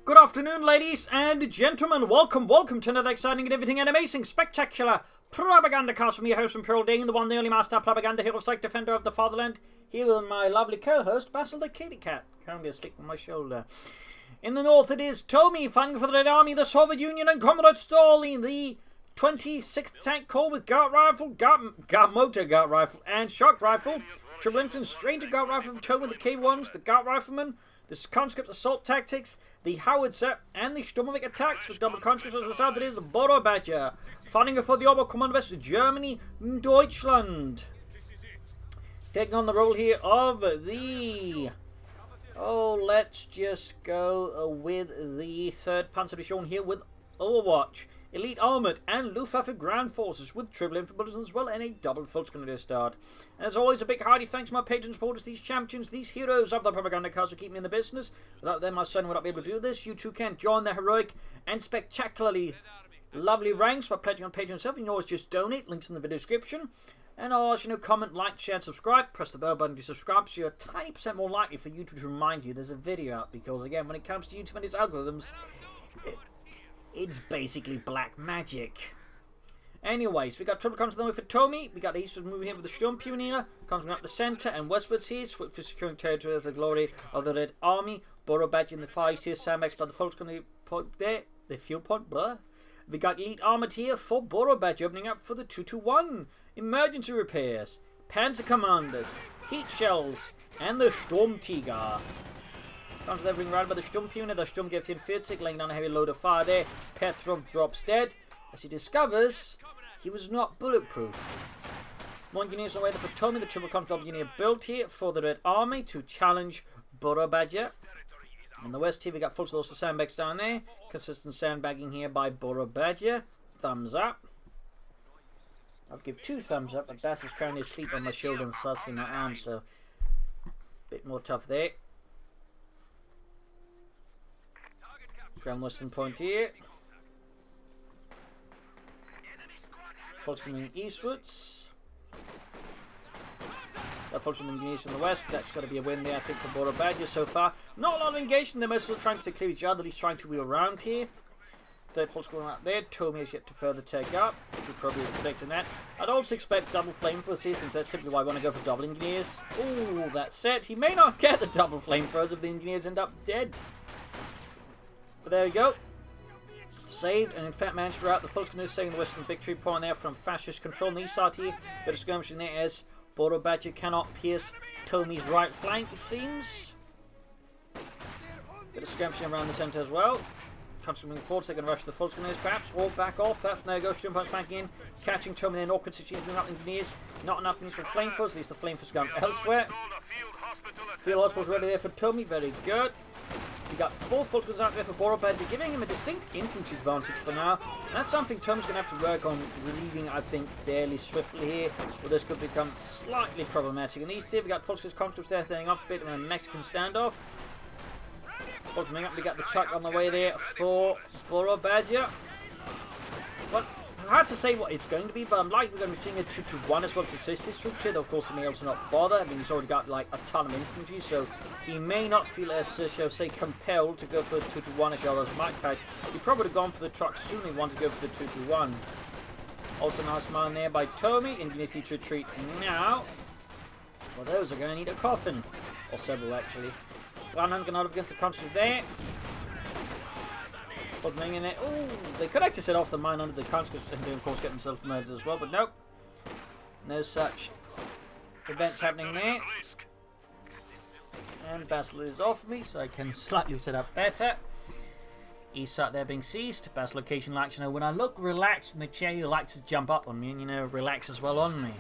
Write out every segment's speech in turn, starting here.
Good afternoon, ladies and gentlemen. Welcome to another exciting and everything and amazing, spectacular Propagandacast from your host from Pearl Dane, the one, the only master propaganda hero, psych defender of the fatherland. Here with my lovely co-host, Basil the kitty cat, currently asleep on my shoulder. In the north, it is Tomy, fighting for the Red Army, the Soviet Union, and Comrade Stalin, the 26th Tank Corps with Gart Rifle, Motor Gart Rifle, and Shock Rifle. Triple Infantry, Stranger Gart Rifle from Tomy with the K1s, the Gart Rifleman, the Conscript Assault Tactics, the Howitzer, and the Sturmovik Attacks with double conscripts as the south. It is Borobadger, fighting for the Oberkommando West Germany, Deutschland. Taking on the role here of the... let's just go with the 3rd Panzer Division here with Overwatch, Elite Armored, and Luftwaffe Ground Forces with triple infantry as well, and a double Volksgrenadier start. And as always, a big hearty thanks to my patrons, supporters, these champions, these heroes of the Propagandacast who keep me in the business. Without them, I certainly would not be able to do this. You too can join the heroic and spectacularly lovely ranks by pledging on Patreon yourself. You can always just donate, links in the video description. And I'll ask you to comment, like, share, and subscribe. Press the bell button to subscribe so you're a tiny percent more likely for YouTube to remind you there's a video out. Because again, when it comes to YouTube and its algorithms, it's basically black magic. Anyways, we got triple coming to the way for Tomy. We got the eastward moving here with the Sturmpioneer, coming up the centre and westwards here, for securing territory of the glory of the Red Army. Borobadger in the far east here, sandbags by the Volksgrenadier pod there, the fuel pod, blah. We got Elite Armoured here for Borobadger, opening up for the 221. Emergency repairs, Panzer Commanders, Heat Shells, and the Sturmtiger. Comes there being routed by the Sturmpioneer, the Sturmgewehr 44, laying down a heavy load of fire there. Petrov drops dead as he discovers he was not bulletproof. More engineers on the way there for Tomy, the triple combat engineer built here for the Red Army to challenge Borobadger. In the west here we got full source of sandbags down there. Consistent sandbagging here by Borobadger. Thumbs up. I'll give 2 thumbs up, but Basil's currently asleep on my shoulder and sussing my arm, so a bit more tough there. Grand Western Point here. Volksgrenadier eastwards. That Volksgrenadier east in the west. That's got to be a win there, I think, for Borobadger so far. Not a lot of engagement. They're mostly trying to clear each other. He's trying to wheel around here. 3rd Volksgrenadier out there. Tomy has yet to further take up. You're probably expecting that. I'd also expect double flamethrowers here, since that's simply why I want to go for double engineers. Ooh, that's set. He may not get the double flamethrowers if the engineers end up dead. But there we go. Saved, and in fact managed to rout the Volksgrenadiers, saving the Western victory point there from fascist control on the east side here. Bit of skirmishing there as Borobadger cannot pierce Tomy's right flank, it seems. Bit of skirmishing around the centre as well. Constantly moving forward, so they're going to rush the Volksgrenadiers perhaps, or back off. Perhaps there goes Sturmpunch flanking in, catching Tomy in an awkward situation, moving up engineers. Not enough news for flamethrowers, at least the flamethrowers gone elsewhere. Field hospital's ready there for Tomy, very good. We got 4 Volksgrenadiers out there for Borobadger, giving him a distinct infantry advantage for now. And that's something Tomy's going to have to work on relieving, I think, fairly swiftly here, or this could become slightly problematic. In these two, we got Volksgrenadiers conscripts there staying off a bit in a Mexican standoff. Coming up, we got the truck on the way there for Borobadger. Well, hard to say what it's going to be, but I'm likely we're going to be seeing a 2-1 as well to assist his troops here. Though, of course, he may also not bother. I mean, he's already got like a ton of infantry, so he may not feel as, shall I say, compelled to go for the 2-1 as well as might. In fact, he probably would have gone for the truck sooner if he wanted to go for the 2-1. Also, nice mine there by Tomy. Engineers need to retreat now. Well, those are going to need a coffin, or several actually. Arnhem going out against the conscripts there. Buzzing in it. Oh, they could actually set off the mine under the conscripts and of course get themselves murdered as well, but nope. No such events happening there. And Basil is off me, so I can slightly set up better. East side there being seized. Basil occasionally likes, when I look relaxed in the chair, he likes to jump up on me and, relax as well on me.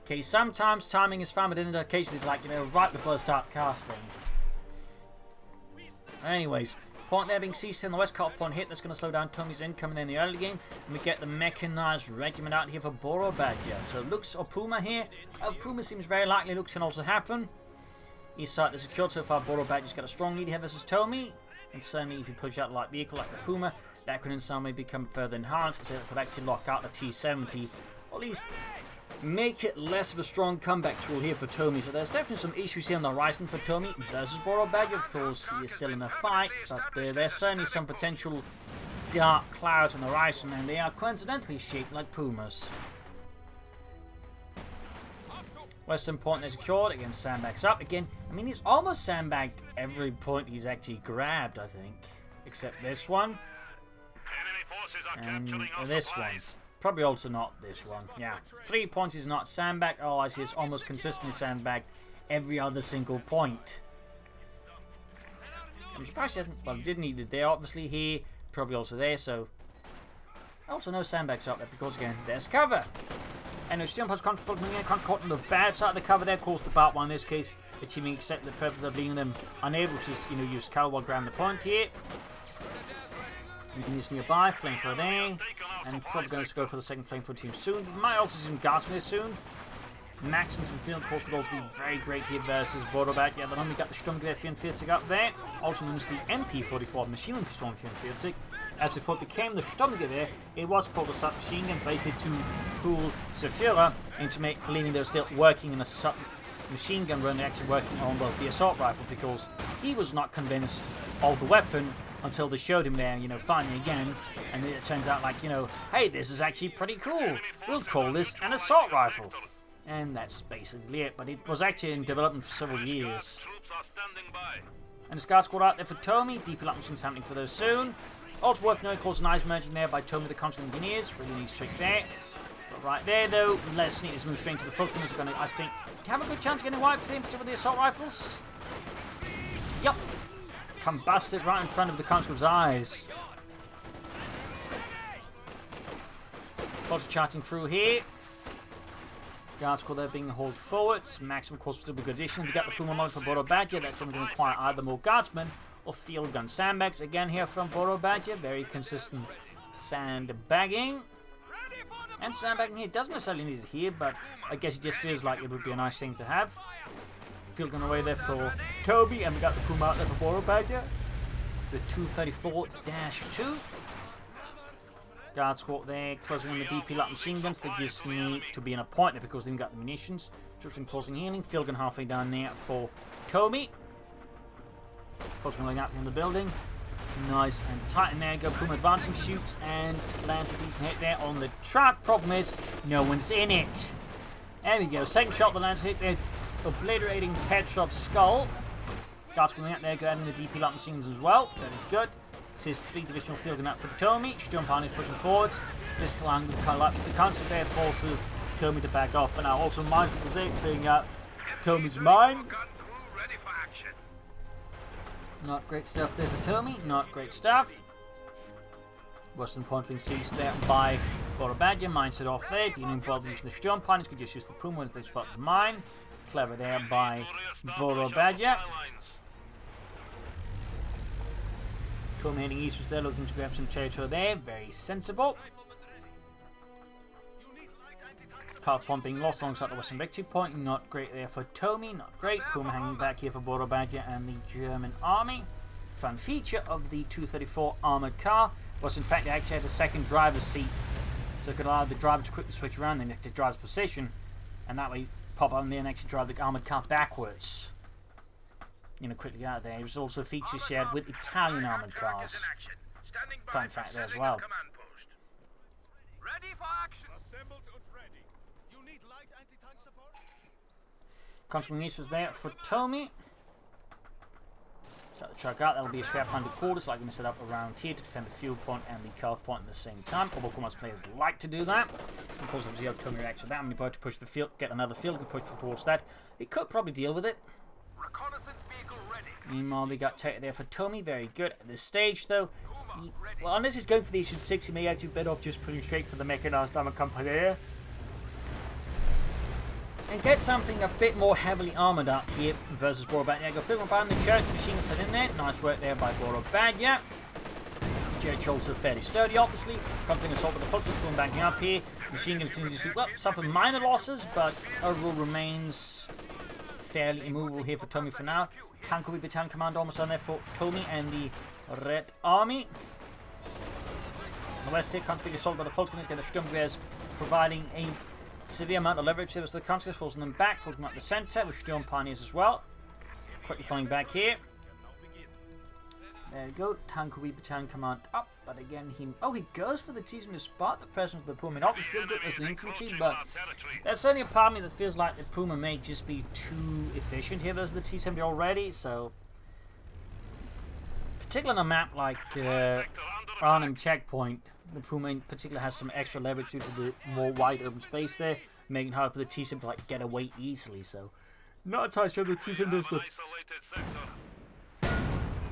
Okay, sometimes timing is fine, but then occasionally it's like, right before I start casting. Anyways, point there being seized in the west, cut point hit. That's going to slow down Tomy's incoming in the early game. And we get the mechanized regiment out here for Borobadger. So looks Puma here. Puma seems very likely. Looks can also happen. East side is secured so far. Borobadger's got a strong lead here versus Tomy. And certainly if you push out a light vehicle like the Puma, that could in some way become further enhanced. So it could actually lock out the T-70. Or at least make it less of a strong comeback tool here for Tomy. So there's definitely some issues here on the horizon for Tomy versus Borobadger. Of course, he is still in a fight, but there's certainly some potential dark clouds on the horizon, and they are coincidentally shaped like pumas. Western point is secured. Again, sandbags up. Again, I mean, he's almost sandbagged every point he's actually grabbed, I think. Except this one. And this one. Probably also not this one. Yeah. 3 points is not sandbagged. Otherwise, he's almost consistently sandbagged every other single point. I'm surprised he hasn't. Well, he didn't need it there, obviously. Here. Probably also there, so. Also, no sandbags up there because, again, there's cover. And it's jump has caught on the bad side of the cover there. Of course, the bad one in this case, achieving exactly the purpose of leaving them unable to, use cover while grabbing the point here. We can use nearby, flamethrower there, and probably going to go for the second flamethrower team soon. We might also see some guardsmen here soon. Maximum from field, of course, would also be very great here versus Borobadger. Yeah, but only got the Sturmgewehr 44 up there, also known as the MP44 machine gun pistol 44. As before it became the Sturmgewehr, it was called a submachine gun, basically to fool the Führer into believing they were still working in a submachine gun when they're actually working on the assault rifle, because he was not convinced of the weapon until they showed him there, finally again, and it turns out like, hey, this is actually pretty cool. We'll call this an assault rifle. And that's basically it, but it was actually in development for several years. And the Scar Squad out there for Tomy. DP Lap machines happening for those soon. Also worth noting, of course, nice merging there by Tomy the Constant Engineers. Really neat trick there. But right there, though, let's need to move straight to the Fulton. It's going to, I think, have a good chance of getting wiped with him with the assault rifles. Yup. Combusted right in front of the Conscript's eyes. Lots of charging through here. Guard squad there being hauled forwards. Maximum, of course, still be a good addition. We got the Puma mode for Borobadger. That's something to require either more guardsmen or field gun sandbags. Again, here from Borobadger. Very consistent sandbagging. And sandbagging here doesn't necessarily need it here, but I guess it just feels like it would be a nice thing to have. Field gun away there for Toby, and we got the Puma out there for Borobadger. The 234-2. Guard squad there, closing on the DP light machine guns. They just need to be in a point there because they've got the munitions. Troops enforcing healing. Field gun halfway down there for Tomy. Closing going out in the building. Nice and tight in there. Go Puma advancing, shoots, and lands a decent hit there on the track. Problem is, no one's in it. There we go. Second shot, the lands hit there, obliterating Petrov's skull. Guards coming out there, grabbing the DP light machines as well. Very good. This is 3 divisional field gun out for Tomy. Sturmpan is pushing forwards. This clan will collapse. The counter there forces Tomy to back off. And now also mindful because they're clearing out Tomy's mine. Not great stuff there for Tomy. Not great stuff. Western point being seized there by Borobadger. Mine set off there. Dealing bother using the Sturmpan. Could just use the Puma if they spot the mine. Clever there by Borobadger. Tomy heading eastwards there, looking to grab some territory there. Very sensible. Car point being lost alongside the Western victory point. Not great there for Tomy. Not great. Puma hanging back here for Borobadger and the German army. Fun feature of the 234 armoured car was in fact they actually had a second driver's seat. So it could allow the driver to quickly switch around the driver's position. And that way pop on there and actually drive the armoured car backwards. Quickly out there. It was also a feature shared with Italian armoured cars. Fun fact there as well. Constant East was there for Tomy. Got the truck out. That'll be a strap under quarters, like I'm going to set up around here to defend the fuel point and the carve point at the same time. Although commerce players like to do that. Of course, obviously, how Tomy reacts to that. When you to push the field, get another field, can push towards that. It could probably deal with it. Meanwhile, we got Tater there for Tomy. Very good at this stage, though. Well, unless he's going for the issue 6, he may actually be better off just putting straight for the mechanized armor company and get something a bit more heavily armored up here versus Borobadger. Go film about the church machine set in there. Nice work there by Borobadger. Church also fairly sturdy, obviously. Company assault with the foot going backing up here. Machine gun continues to suffer minor losses, but overall remains fairly immovable here for Tomy for now. Tank will be battalion command almost done there for Tomy and the Red Army. On the west here, conflict assault by the Fulton is going to Sturmgewehr providing a severe amount of leverage there was the conscripts, forcing them back, forcing them up the centre, with Storm Pioneers as well. Quickly falling back here. There we go. Tank will be battalion command up, but again he goes for the T-70 to spot the presence of the Puma. Obviously still good as the infantry, but there's certainly a part of me that feels like the Puma may just be too efficient here versus the T-70 already. So, particularly on a map like Arnhem Checkpoint, the Puma in particular has some extra leverage due to the more wide open space there, making it hard for the T-70 to like get away easily. So, not entirely sure the T-70 is the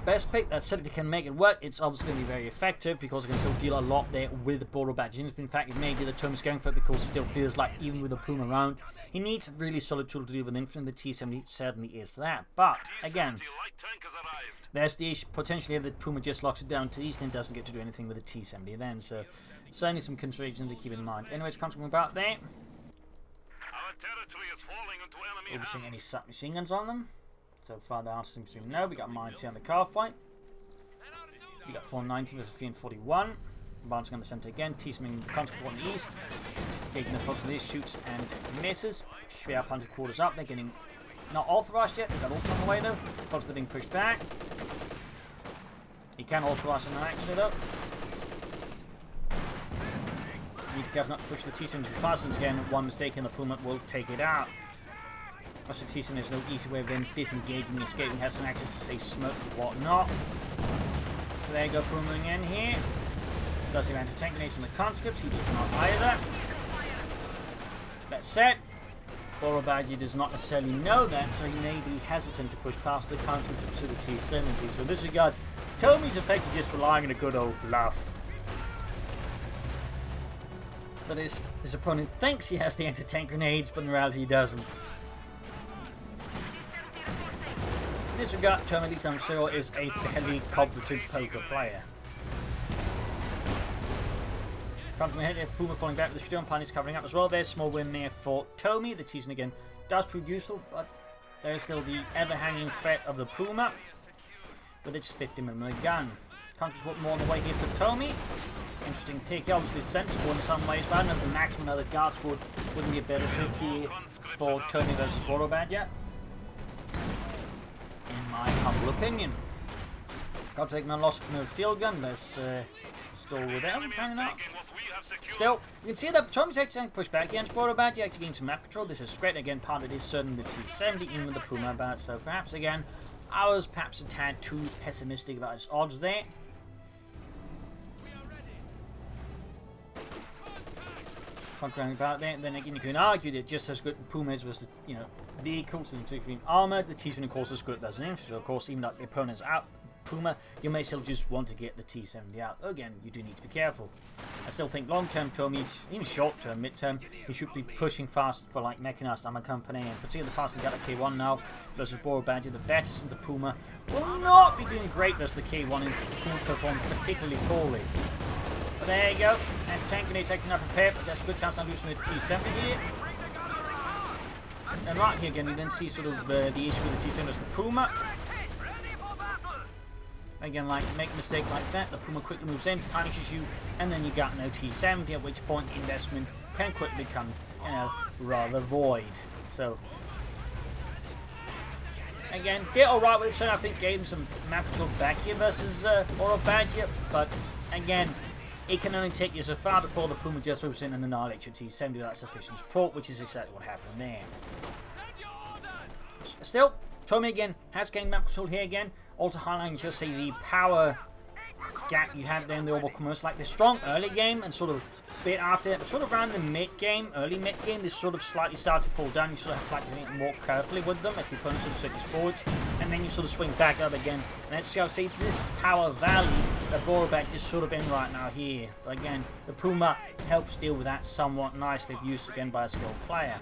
best pick. That said, if you can make it work, it's obviously going to be very effective because it can still deal a lot there with the Borobadger. In fact, it may be the Tomy's going for it because he still feels like even with the Puma around, he needs a really solid tool to deal with infantry. The T-70 certainly is that. But again, there's the issue potentially if the Puma just locks it down to the east and doesn't get to do anything with the T-70 then. So certainly some considerations to keep in mind. Anyways, concentrating about there. We'll be seeing any submachine guns on them. So far, the answer seems to be no. We got mines here on the carve point. We got 490 versus 341. Bouncing on the center again. T-70 conscript on the east. Taking the focus of these, shoots and misses. Schwer punch quarters up. They're getting not authorized yet. They've got ultra on the way though. Folks are being pushed back. He can authorize them actually though. Need to be careful not to push the T-70 too fast. Since again, one mistake and the Puma will take it out. Also, T-70 there's no easy way of then disengaging and escaping. Has some access to say smoke and whatnot. So there you go, Puma in here. Does he have anti-tank grenades on the conscripts? He does not either. That said, Borobadger does not necessarily know that, so he may be hesitant to push past the conscripts to the T-70. So in this regard, Tomy's effectively just relying on a good old bluff. But his opponent thinks he has the anti-tank grenades, but in reality he doesn't. In this regard, Tomy, at least I'm sure, is a fairly competent poker player. From ahead, Puma falling back with the Storm Pioneers covering up as well. There's small win there for Tomy. The T-70 again does prove useful, but there's still the ever-hanging threat of the Puma with its 50mm gun. Conqueror's what more on the way here for Tomy. Interesting pick, obviously sensible in some ways, but I don't know if the maximum other guard squad wouldn't be a better pick here for Tomy versus Borobadger. In my humble opinion. Got to take my loss from the field gun. Let's still with them, apparently not. Still, you can see that Tomy's actually pushed back against Borobadger, actually getting some map control. This is great. Again, part of it is certainly the T-70, even with the Puma about. So perhaps again, I was perhaps a tad too pessimistic about his odds there. Conquering about there, and then again you can argue that just as good Pumas was, you know, vehicles and particularly armour, the T-70 of course is good as an infantry. Of course, even though the opponent's out Puma, you may still just want to get the T-70 out. Again, you do need to be careful. I still think long-term Tomy, even short-term, mid-term, he should be pushing fast for like mechanized armour company, and particularly the faster we got the K1 now versus Borobadger, the better since the Puma will not be doing great versus the K1, and the Puma performed particularly poorly. But there you go, and tank grenades acting up prepared, but there's a good chance I'm losing the T-70 here. And right here again, we then see sort of the issue with the T-70 versus the Puma. Again, like, make a mistake like that, the Puma quickly moves in, punishes you, and then you got no T-70, at which point investment can quickly become, you know, rather void. So, again, did alright with it, so I think gave him some map control back here versus Borobadger, but again, it can only take you so far before the Puma just moves in and annihilates your T-70 without sufficient support, which is exactly what happened there. Still, Tomy again has gained map control here again. Also highlighting just say the power gap you had there in the orbital commerce, like the strong early game and sort of bit after it, but sort of around the mid game, early mid game, this sort of slightly started to fall down. You sort of have to like think more carefully with them as the opponent sort of switches forwards, and then you sort of swing back up again. And that's how I say it's this power valley that Borobadger is sort of in right now here. But again, the Puma helps deal with that somewhat nicely if used again by a skilled player.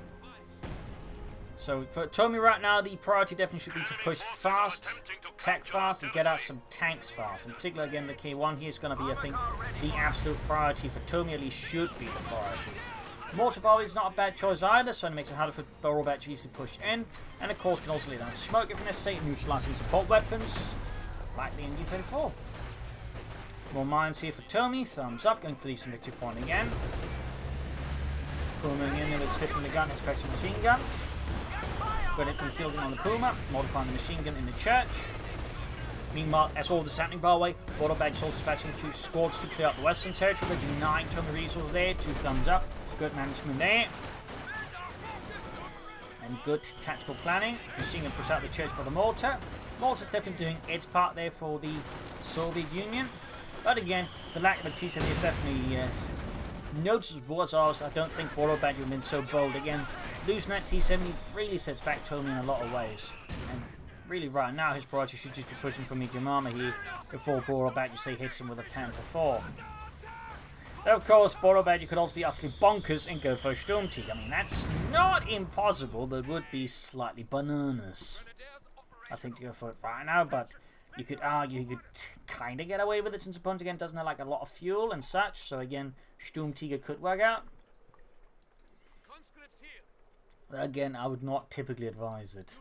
So for Tomy right now, the priority definitely should be to push fast, attack fast, and get out some tanks fast. In particular, again, the K1 here is going to be, I think, the absolute priority for Tomy, at least should be the priority. Mortar volley is not a bad choice either, so it makes it harder for Borobadger to easily push in. And of course, can also lay down smoke if necessary, neutralizing support weapons, like the NG-34. More mines here for Tomy, thumbs up, going for the victory point again. Puma in there with flipping the gun, inspection machine gun. Got it from fielding on the Puma, modifying the machine gun in the church. Meanwhile, as all this is happening, by the way, Borobadger is also dispatching 2 squads to clear out the western territory. They're denying Tomy resources there, 2 thumbs up. Good management there. And good tactical planning. Machine gun push out the church by the mortar. Mortar's definitely doing its part there for the Soviet Union. But again, the lack of a T-70 is definitely noticeable, as ours. I don't think Borobadger would have been so bold. Again, losing that T-70 really sets back Tomy in a lot of ways. And really right now, his priority should just be pushing for medium armor here before Borobadger, say, hits him with a Panther 4. Though, of course, Borobadger could also be utterly bonkers and go for a Sturmtiger. I mean, that's not impossible, but would be slightly bananas, I think, to go for it right now. But you could argue he could kind of get away with it since opponent, again, doesn't have like a lot of fuel and such. So, again, Sturmtiger could work out. Again, I would not typically advise it.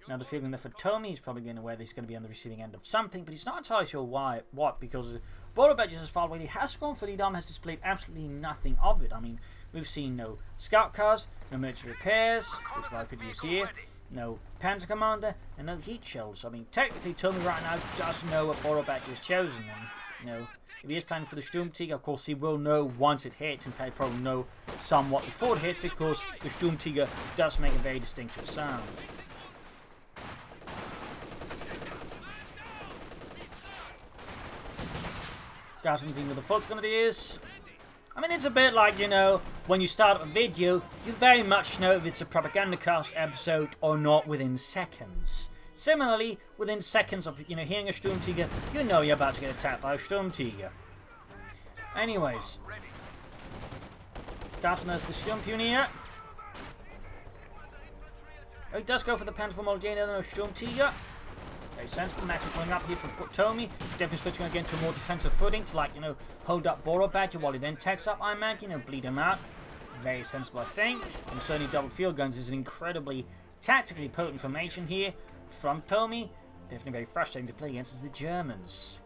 Now, the feeling that for Tomy, he's probably getting aware that he's going to be on the receiving end of something, but he's not entirely sure why, because Borobadger, as far away he has gone for lead arm, has displayed absolutely nothing of it. I mean, we've seen no scout cars, no military repairs, which I could use here, no Panzer Commander, and no heat shells. I mean, technically, Tomy right now does know what Borobadger has chosen, and, you know, if he is planning for the Sturmtiger, of course, he will know once it hits. In fact, probably know somewhat before it hits, because the Sturmtiger does make a very distinctive sound. Guys, anything with the foot's gonna do is, I mean, it's a bit like, you know, when you start up a video, you very much know if it's a Propagandacast episode or not within seconds. Similarly, within seconds of, you know, hearing a Sturmtiger, you know you're about to get attacked by a Sturmtiger. Anyways, Gartner's the Sturmpioneer. Oh, he does go for the Panther model Jane, no Sturmtiger. Very sensible. Maximum coming up here from Tomy. Definitely switching again to a more defensive footing to, like, you know, hold up Borobadger while he then takes up Iron Man, you know, bleed him out. Very sensible, I think. And certainly double field guns is an incredibly tactically potent formation here from Tomy. Definitely very frustrating to play against is the Germans.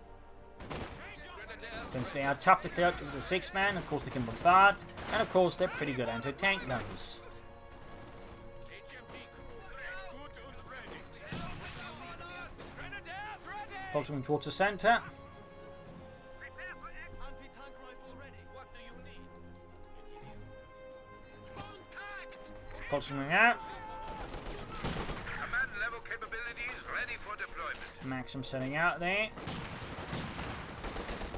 Since they are tough to clear out to the 6-man, of course they can bombard, and of course they're pretty good anti-tank guns. Focusing towards the center. Focusing out. Command level capabilities ready for deployment. Maxim setting out there.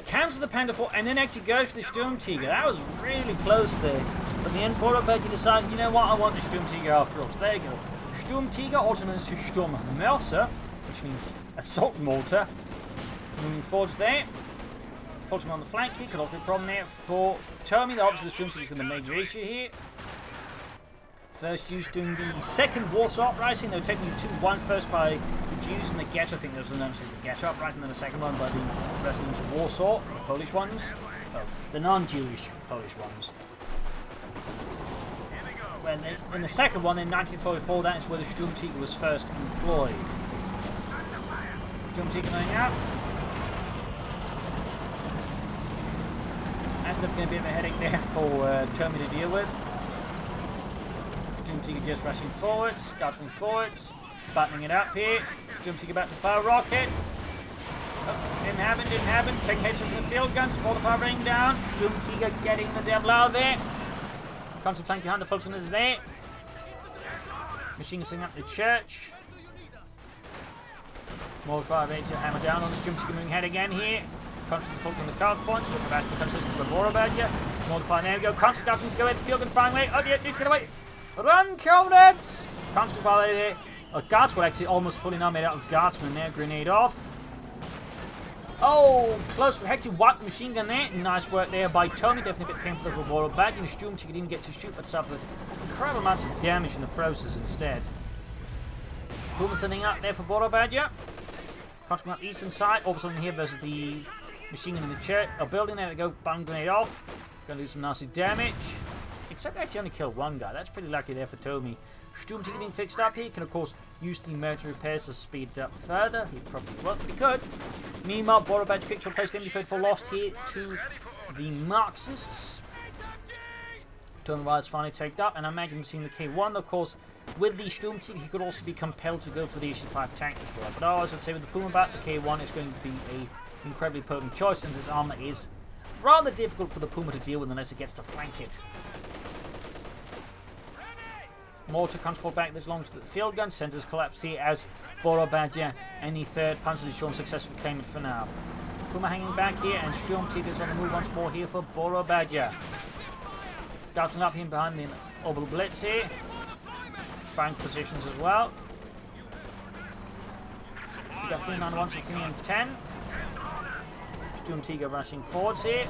Cancels the Panther 4 and then actually goes for the Sturmtiger. That was really close there. But in the end, Borobadger decided, you know what, I want the Sturmtiger after all. So there you go. Sturmtiger, also known as Sturmmelzer, which means assault mortar. Moving forwards there. Focusing on the flank here. Could also be a problem there for Tomy. Obviously, the Sturmtiger is the major issue here. First used during the second Warsaw Uprising. They were taking 2-1 first by the Jews and the Ghetto. I think there was the Ghetto Uprising, and then the second one by the residents of Warsaw, the Polish ones. Oh, the non-Jewish Polish ones. When in the second one, in 1944, that is where the Sturmtiger was first employed. Sturmtiger going out. That's going to be a bit of a headache there for Tomy to deal with. Sturmtiger just rushing forwards, scuttling forwards, buttoning it up here. Sturmtiger about to fire a rocket. Oh, didn't happen. Taking heads from the field guns, mortar raining down. Sturmtiger getting the devil out of there. Constant flank behind the Fulton is there. Machine gun setting up the church. More fire rate to hammer down on the Sturmtiger moving ahead again here. Constant Fulton on the card point. With the vast consistent with Borobadger. More fire, there we go. Constant ducking to go in. Field gun firing away. Oh dear, needs to get away. Run, comrades! Constant fire there. Oh, Guardsmen actually almost fully now made out of Guardsmen there. Grenade off. Oh, close. Hectic wiped the machine gun there. Nice work there by Tomy. Definitely a bit painful for Borobadger. The Sturmtiger didn't even get to shoot, but suffered incredible amounts of damage in the process instead. Puma sending out there for Borobadger. Constant up eastern side. All of a sudden here versus the machine gun in the church. Oh, building. There we go. Bang grenade off. Gonna do some nasty damage. Except actually only killed one guy. That's pretty lucky there for Tomy. Sturmtiger being fixed up here. Can of course use the military repairs to speed it up further. He probably won't, but he could. Meanwhile, Borobadger picture placed MD34 lost here to the Marxists. Tomy was finally taken up, and I imagine we've seen the K1. Of course, with the Sturmtiger, he could also be compelled to go for the Issue-5 tank destroyer. But I would say with the Puma back, the K1 is going to be an incredibly potent choice, since this armor is rather difficult for the Puma to deal with unless it gets to flank it. Mortar transport back this long to the field gun. Centers collapse here as Borobadger and the 3rd Panzer Division successfully claim it for now. Puma hanging back here, and Sturmtiger's on the move once more here for Borobadger. Darting up here behind the orbital blitz here. Flank positions as well. We got 391 to 310. Sturmtiger rushing forwards here.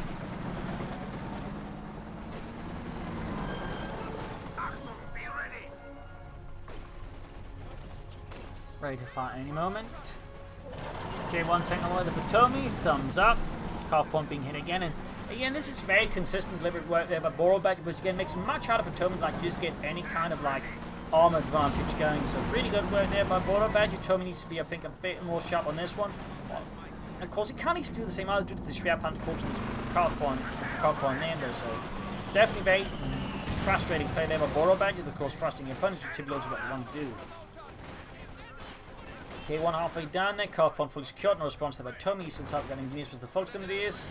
Ready to fight any moment. K1 tank on the way for Tomy. Thumbs up. Calf point being hit again. And again, this is very consistent deliberate work there by Borobadger, which again makes it much harder for Tomy to like just get any kind of like arm advantage going. So really good work there by Borobadger. Tomy needs to be, I think, a bit more sharp on this one. And of course, he can't easily do the same either due to the Schwerpunkt course of this calf point name there. So definitely very frustrating play there by Borobadger. Of course, frustrating your opponents, which typically is what you want to do. K1 halfway down there, calf point fully secured, no response there by Tomy. Since out getting used with the Fulton Grenadiers.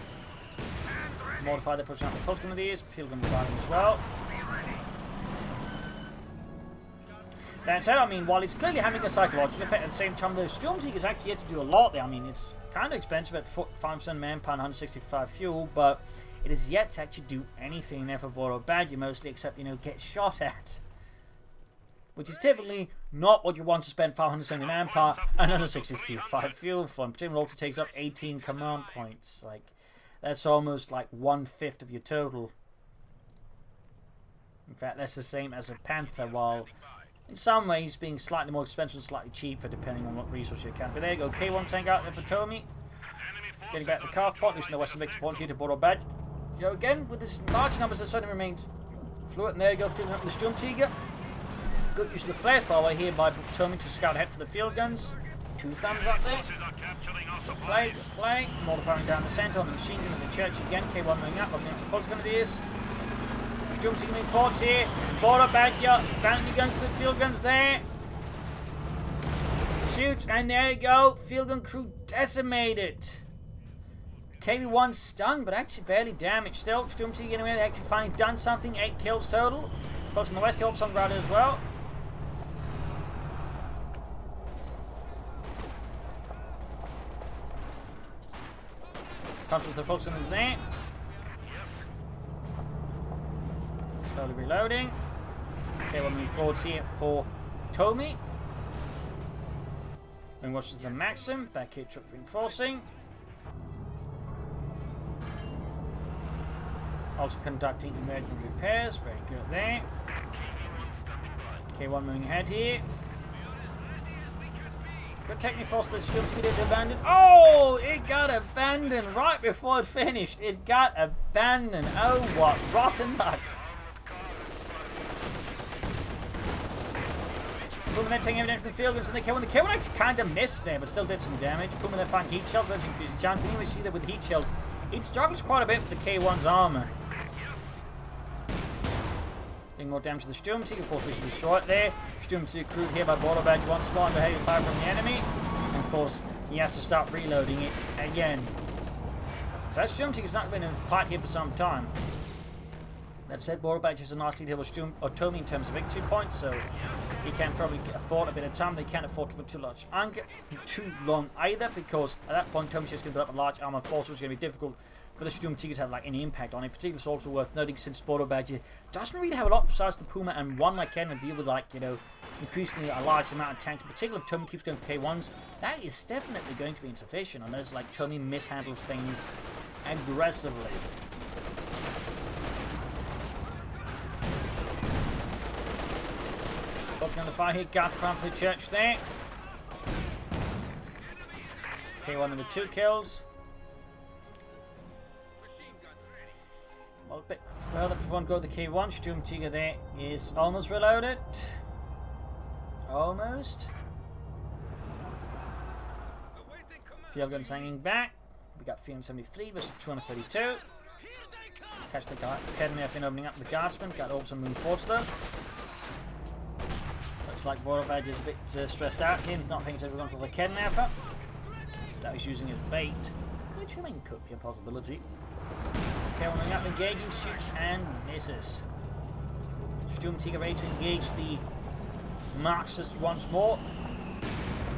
Modify the pushing out the Fulton Grenadiers, field gun providing as well. That said, I mean, while it's clearly having a psychological effect, at the same time, the Sturmtiger is actually yet to do a lot there. I mean, it's kind of expensive at 5% manpower, 165 fuel, but it is yet to actually do anything there for Borobadger, mostly except, you know, get shot at. Which is typically not what you want to spend 570 manpower and 165 fuel for. Particularly also takes up 18 command points. Like, that's almost like 1/5 of your total. In fact, that's the same as a Panther, while in some ways being slightly more expensive and slightly cheaper depending on what resource you can. But there you go, K1 tank out there for Tomy. Getting back to the calf point, losing the western mix point here to Borobadger. You know, again, with this large numbers, that certainly remains fluid. And there you go, filling up with the Sturmtiger. Good use of the flares, by the way, here by Tomy to scout ahead for the field guns. 2 thumbs up there. Good play. Modifying down the centre on the machine gun of the church again. K1 moving up, looking at the Fulton Grenadiers. Sturmtiger moving forwards here. Borobadger, bounty gun for the field guns there. Shoots, and there you go. Field gun crew decimated. KV1 stunned, but actually barely damaged. Still, Sturmtiger getting away. They actually finally done something. 8 kills total. Folks on the west, helps on ground as well. Comes with the folks on his there. Slowly reloading. Okay, we'll move forwards here for Tomy. Then watches the Maxim. Back here, troops reinforcing. Also conducting emergency repairs. Very good there. K1 moving ahead here. Good technique force this field to get it abandoned. Oh, it got abandoned right before it finished. It got abandoned. Oh, what rotten luck. Puma then taking evidence from the field guns and the K1. The K1 actually kind of missed there, but still did some damage. Puma then find heat shells, that's increasing chance. But you see that with heat shells, it struggles quite a bit with the K1's armor. Doing more damage to the Sturmtiger, of course we should destroy it there. Sturmtiger crewed here by Borobadger once more under heavy fire from the enemy. And of course, he has to start reloading it again. So that Sturmtiger's not been in a fight here for some time. That said, Borobadger has a nice lead here with Tomy in terms of victory points, so he can probably afford a bit of time. They can't afford to put too long either, because at that point Tomy's just going to build up a large armored force, which is going to be difficult for the Sturmtiger to have like any impact on it. Particularly, it's also worth noting since Borobadger doesn't really have a lot besides the Puma and one like Ken to deal with, like, you know, increasingly a large amount of tanks. In particular, if Tomy keeps going for K1s, that is definitely going to be insufficient unless like Tomy mishandles things aggressively. Looking on the fire here, guard front for the church there. K1 with the 2 kills. Well, a bit further before we go to the K1. Sturmtiger there is almost reloaded. Almost. Field guns hanging back. We got 373 versus 232. Catch the Kedner in opening up the guardsman. Got Orbs and moving forwards though. Looks like Borobadger's a bit stressed out here. Not paying attention to the Kedner. That he's using his bait, which I mean could be a possibility. Opening up, engaging, shoots and misses. Sturmtiger ready to engage the Marxist once more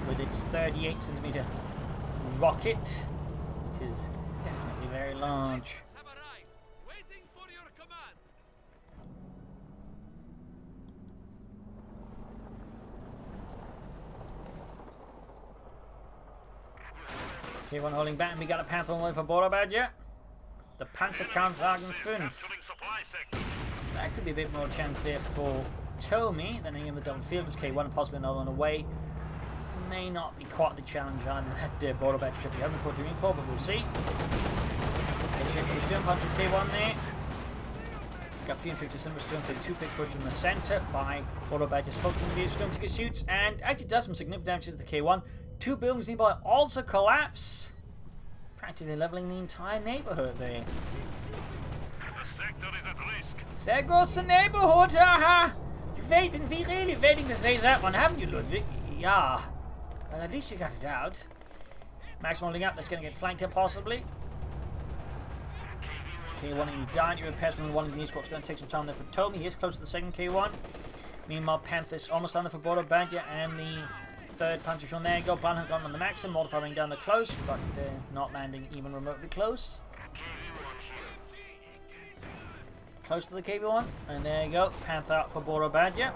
with its 38cm rocket, which is definitely very large. K1 holding back, and we got a Panther on the way for Borobadger. The Panzerkampfwagen 5. That could be a bit more chance there for Tomy than in the double field. K1 possibly another one away. May not be quite the challenge on that Borobadger could be hoping for doing for, but we'll see. Stone punch with K1 there. Got 350 Simba Stone for the 2-pick push in the centre by Borobadger's focusing the Stone Ticket shoots and actually does some significant damage to the K1. 2 buildings nearby also collapse. Practically levelling the entire neighbourhood there. The sector is at risk. There goes the neighbourhood, haha! You've been really waiting to say that one, haven't you, Ludwig? Yeah. Well, at least you got it out. Max holding up, that's going to get flanked here, possibly. K1 in dying to repair from the one in the east squad's going to take some time there for Tomy. He is close to the second K1. Meanwhile, Panther's almost on there for Borobadger and the third punch on there. Go Blanham gone on the maxim, modifying down the close, but not landing even remotely close. Close to the KB1, and there you go. Panther out for Borobadger,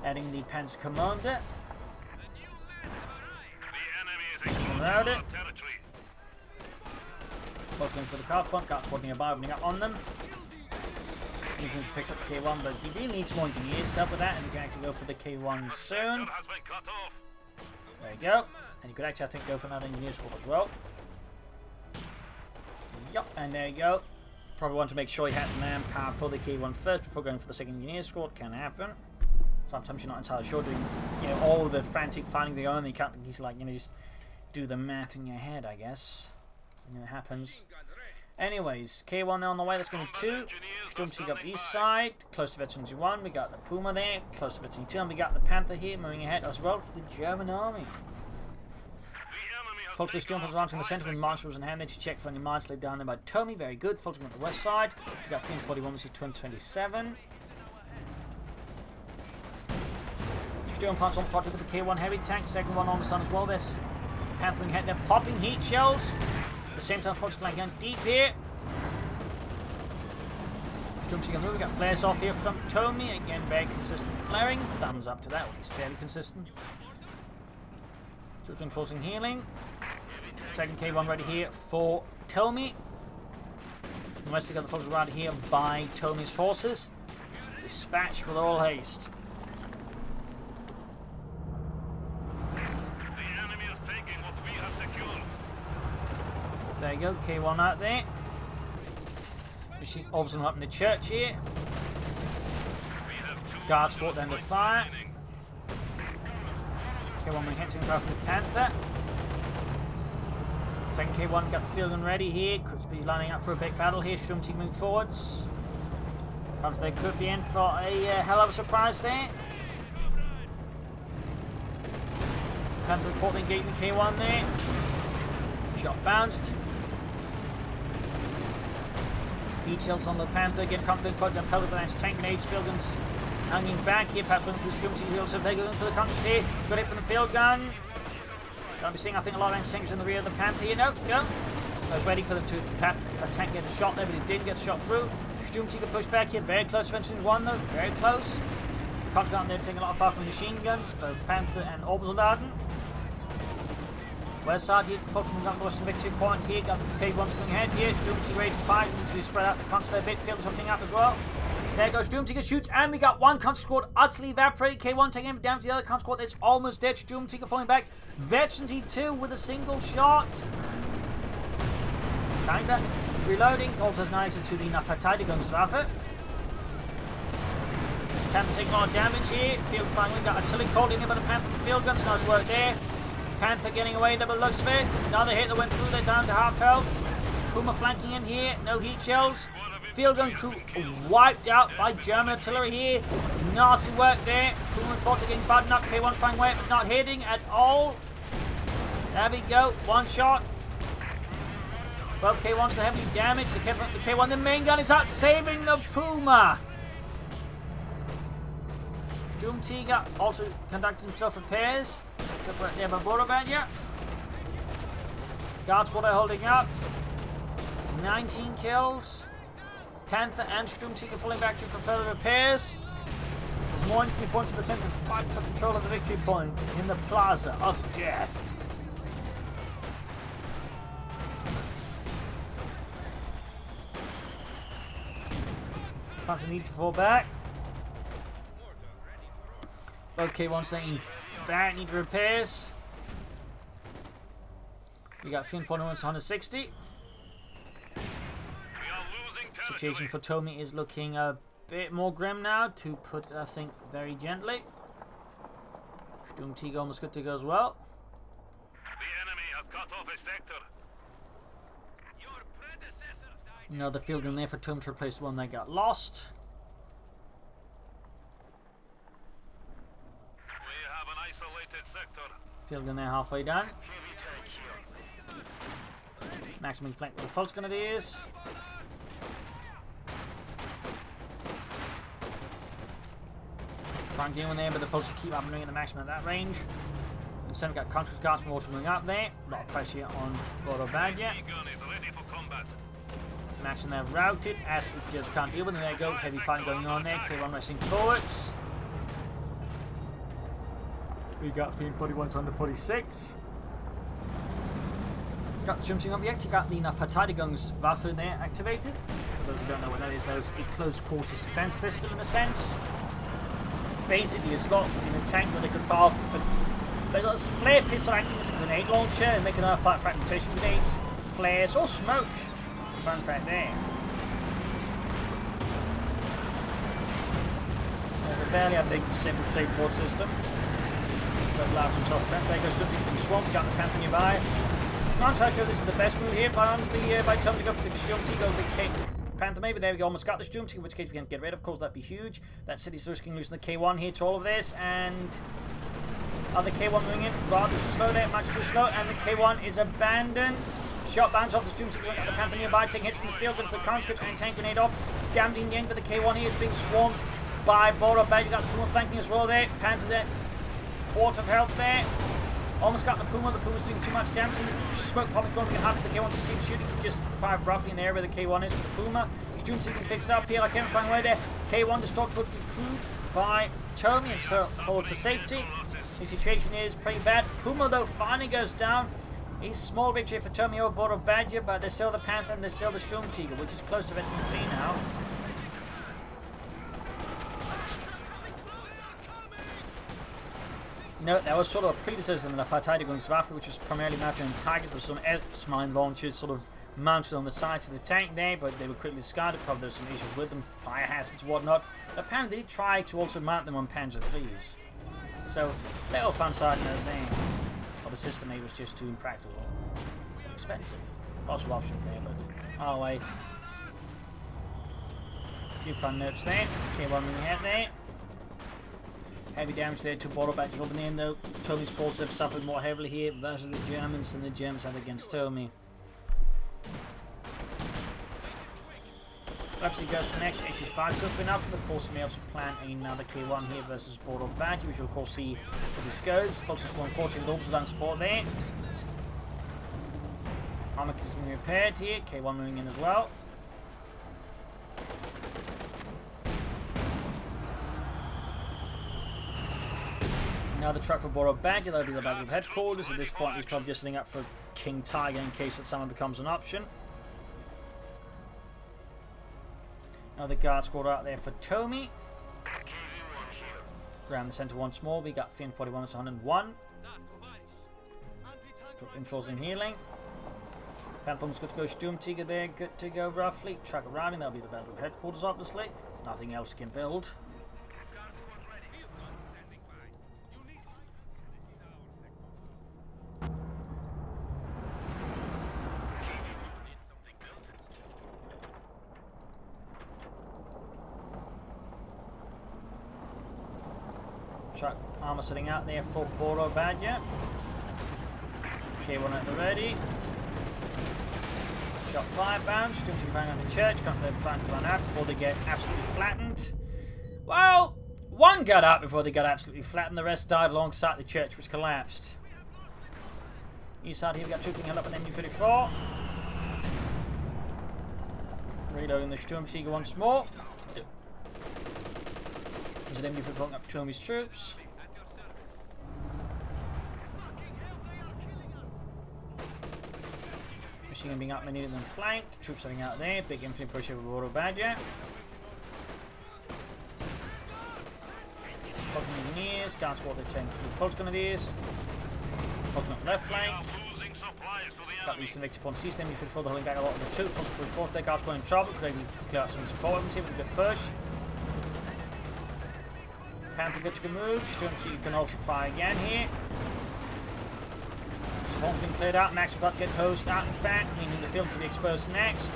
adding the Panzer Commander. Around it. Looking for the craft point, got one nearby, opening up on them. Looking to fix up the K1, but he really needs more engineers to help with that, and he can actually go for the K1 soon. There you go. And you could actually, I think, go for another engineer squad as well. Yup, and there you go. Probably want to make sure you had manpower for the K1 first before going for the second engineer squad. Can happen. Sometimes you're not entirely sure doing, all the frantic finding the only. You can't easily, just do the math in your head, I guess. Something that happens. Anyways, K1 there on the way. That's going to be 2. Sturmtiger up east side. Close to Veteran 1. We got the Puma there. Close to Veteran 2. And we got the Panther here moving ahead as well for the German army. Fulton Stormtroopers around in the centre with marshals in hand there to check for any mines laid down there by Tomy. Very good. Fulton on the west side. We got 341, we see 227. Storm punch on front with the K1 heavy tank. Second one almost done as well. This Panther head there popping heat shells. At the same time, Fox flanking on deep here. Stormtiger move. We got flares off here from Tomy. Again, very consistent flaring. Thumbs up to that. It's fairly consistent. Stormtiger forcing healing. Second K1 ready here for Tomy. The rest got the Fox around here by Tomy's forces. Dispatch with all haste. There you go, K1 out there. Machine orbs them up in the church here. Guard sport then to fire. K1 hitting from the Panther. Second K1 got the field gun ready here. Crispy's lining up for a big battle here. Sturmtiger moving forwards. They could be in for a hell of a surprise there. Panther reporting gate in the K1 there. Shot bounced. Heat shells on the Panther, again confident front and pellet lance, tank grenades, field guns hanging back here, perhaps looking for the Sturmtiger wheels, so they go in for the countries here. Got hit from the field gun. Gonna be seeing, I think, a lot of anti-tankers in the rear of the Panther here. No, go. I was waiting for them to tank get a shot there, but it didn't get the shot through. Sturmtiger pushed back here, very close to Veteran 1 though, very close. Can't go out there taking a lot of fire from machine guns, both Panther and Orbitaldaten. West side here, focusing on the Western Victory Point here, got the K1 coming ahead here, Sturmtiger ready to fight, needs to be spread out the country a bit, field something up as well. There goes Sturmtiger, shoots, and we got one country squad utterly evaporated. K1 taking him down to the other country squad that's almost dead. Sturmtiger falling back. Veteran 2 with a single shot. Kinda reloading, also has nice to the Verteidigungswaffe. Panther taking a lot of damage here. Field finally got artillery called in here by the Panther with the field guns, nice work there. Panther getting away, double looks of it. Another hit that went through there, down to half health. Puma flanking in here, no heat shells. field gun crew wiped out by German artillery here. Nasty work there. Puma and Forte getting bad enough. K1 flying away, but not hitting at all. There we go. One shot. Both K1s are heavily damaged. The K1, the main gun is out, saving the Puma. Sturmtiger also conducting himself repairs. Good work there by Borobadger. Guards what are holding up. 19 kills. Panther and Sturmtiger falling back here for further repairs. There's more entry points in the center. Fight for control of the victory point in the Plaza of Death. Panther need to fall back. Okay, one saying back, need repairs. We got Finn 160. Situation for Tomy is looking a bit more grim now, to put it, I think, very gently. Sturmtiger almost good to go as well. The enemy has cut off a sector. Another field gun there for Tomy to replace the one that got lost. We have an isolated sector. Field gun there halfway down. Maximum flank with the false grenadiers. Trying to deal in there, but the folks keep up and doing at the maximum at that range. Instead, we've got contract guards from water moving up there. A lot of pressure on Borobadger. Maxing there routed as it just can't deal with them. There you go, heavy fighting going on there. K1 rushing forwards. We got Fiend 41 to under 46. Got the jumping up. We actually got the Verteidigungswaffe there activated. For those who don't know what that is a close quarters defense system in a sense. Basically a slot in a tank where they could fire off they got a flare pistol acting as a grenade launcher and make another fire fragmentation grenades, flares or smoke. Fun fact there. There's a fairly, I think, simple straightforward system. But allows himself to there goes Dudley in the swamp, got the Panther nearby. I'm not entirely sure this is the best move here, but by Tomy to go for the Sturmtiger over the Panther maybe. There we go, almost got the Sturmtiger, in which case we can get rid of course, that'd be huge. That city's risking losing the K1 here to all of this, and other K1 moving in rather too slow there, much too slow, and the K1 is abandoned. Shot bounce off the Sturmtiger, got the Panther nearby, taking hits from the field, but the conscript and tank grenade off. Damned in the end, but the K1 here is being swarmed by Borobadger. Got the Puma flanking as well there. Panther there, quarter of health there. Almost got the Puma. The Puma's doing too much damage. Smoke popping going to get hard for the K1 to see the shooting. Just fire roughly in the area where the K1 is with the Puma. Sturmtiger fixed up here. I can't find away there. K1 destroyed for the crew by Tomy and so forward to safety. The situation is pretty bad. Puma though finally goes down. A small victory for Tomy over Borobadger, but there's still the Panther and there's still the Sturmtiger, which is close to Veteran 3 now. No, that was sort of a predecessor to the Verteidigungswaffe, which was primarily mounted on targets with some S-mine launchers sort of mounted on the sides of the tank there, but they were quickly discarded. Probably there were some issues with them, fire hazards and whatnot. Apparently they did try to also mount them on Panzer IIIs. So, little fun side note there. Well, the system A was just too impractical. Expensive. Lots of options there, but oh wait. A few fun notes there. Okay, one moving ahead there. Heavy damage there to Borobadger over the end though. Tomy's forces have suffered more heavily here versus the Germans than the Germans have against Tomy. Obviously goes for next. HS5 could have been up, and of course we may also plan another K1 here versus Borobadger, which we'll of course see how this goes. Foxes 140 with also done support there. Armour is being repaired here. K1 moving in as well. Another truck for Borobadger, that'll be the Battle of Headquarters. At this point, he's probably just setting up for King Tiger in case that someone becomes an option. Another guard squad out there for Tomy. Ground the centre once more. We got Finn 41 to 101. Drop infills in healing. Phantom's good to go. Sturmtiger there, good to go roughly. Truck arriving, that'll be the Battle of Headquarters obviously. Nothing else can build. Truck armor sitting out there for Borobadger. K1 at the ready. Shot 5 bound. Stream team bang on the church. Comes to trying to run out before they get absolutely flattened. Well, one got out before they got absolutely flattened. The rest died alongside the church, which collapsed. East side here we got trooping held up an MU-34. Reloading the Sturm Tiger once more. There's an MU-34 pulling up Tomy's troops. Machine gun being outmaneuvered and then flanked. Troops heading out there. Big infantry push over Borobadger. Fucking engineers. Can't spot the 10 Fox grenadiers. Fucking up left flank. Got these Victor upon C stem. You feel holding back a lot of the troops. Once the fourth deck out going in trouble. Could maybe clear out some support with a good push. Panther good to go move. Sturm you can also fire again here. Swamp's been cleared out. Max about to get hosed out in fact, meaning the field can be exposed next.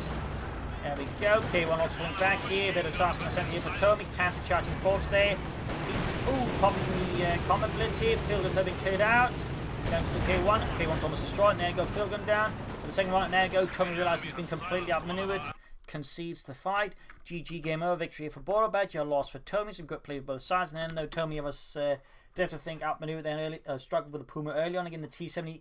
There we go. K1 also falling back here. Bit of assassin sent here for Tomy. Panther charging forwards there. Ooh, popping the combat blitz here. Field has been cleared out. Down to the K1. K1's almost destroyed. There you go. Field gun down. For the second one, there you go. Tomy realizes he's been completely outmaneuvered. Concedes the fight. GG, game over. Victory for Borobadger. Loss for Tomy. Some good play for both sides. And then though Tomy was def to think outmaneuvered then early, struggled with the Puma early on. Again, the T-70.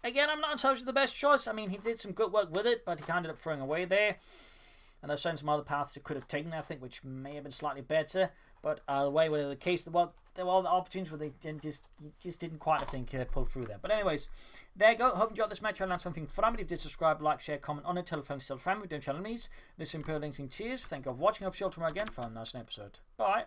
Again, I'm not entirely the best choice. I mean, he did some good work with it, but he ended up throwing away there. And there's shown some other paths that could have taken there, I think, which may have been slightly better. But the way, whatever the case, there were the opportunities where they just didn't quite, I think, pull through there. But anyways, there you go. Hope you enjoyed this match. I learned something from it. If you did, subscribe, like, share, comment on it. Tell a friend, tell a family. Don't tell enemies. This is Imperial Links. Cheers. Thank you for watching. Hope you see you all tomorrow again for a nice episode. Bye.